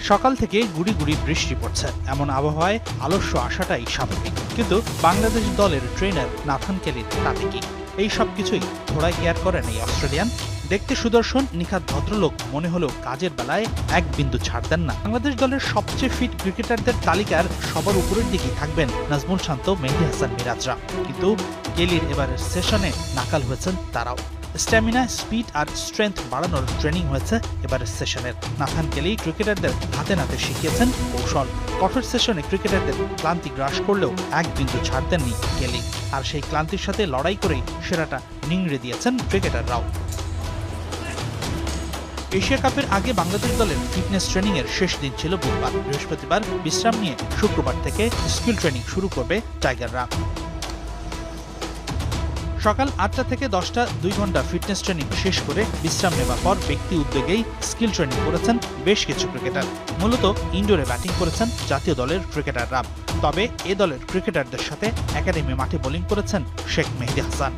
সকাল থেকে গুড়ি গুড়ি বৃষ্টি পড়ছে, এমন আবহাওয়ায় আলস্য আসাটাই স্বাভাবিক। কিন্তু বাংলাদেশ দলের ট্রেনার নাথান কেলির তাতে কি? এই সব কিছুই থোড়াই কেয়ার করেন এই অস্ট্রেলিয়ান। দেখতে সুদর্শন নিখাত ভদ্রলোক মনে হলেও কাজের বেলায় এক বিন্দু ছাড় দেন না। বাংলাদেশ দলের সবচেয়ে ফিট ক্রিকেটারদের তালিকার সবার উপরের দিকেই থাকবেন নাজমুল শান্ত, মেহেদী হাসান মিরাজরা। কিন্তু কেলির এবারের সেশনে নাকাল হয়েছেন তারাও। স্ট্যামিনা, স্পিড আর স্ট্রেংথ বাড়ানোর ট্রেনিং হয়েছে এবারের সেশনের। নাথান কেলি ক্রিকেটারদের হাতে নাতে শিখিয়েছেন কৌশল। কঠোর সেশনে ক্রিকেটারদের ক্লান্তি গ্রাস করলেও এক বিন্দু ছাড় দেননি কেলি। আর সেই ক্লান্তির সাথে লড়াই করেই সেরাটা নিংড়ে দিয়েছেন ক্রিকেটাররাও। এশিয়া কাপের আগে বাংলাদেশ দলের ফিটনেস ট্রেনিং এর শেষ দিন ছিল বুধবার। বৃহস্পতিবার বিশ্রাম নিয়ে শুক্রবার থেকে স্কিল ট্রেনিং শুরু করবে টাইগাররা। সকাল ৮টা থেকে ১০টা ২ ঘন্টা ফিটনেস ট্রেনিং শেষ করে বিশ্রাম নেওয়ার পর ব্যক্তি উদ্যোগেই স্কিল ট্রেনিং করেছেন বেশ কিছু ক্রিকেটার। মূলত ইনডোরে ব্যাটিং করেছেন জাতীয় দলের ক্রিকেটাররা। তবে এ দলের ক্রিকেটারদের সাথে একাডেমি মাঠে বোলিং করেছেন শেখ মেহেদী হাসান।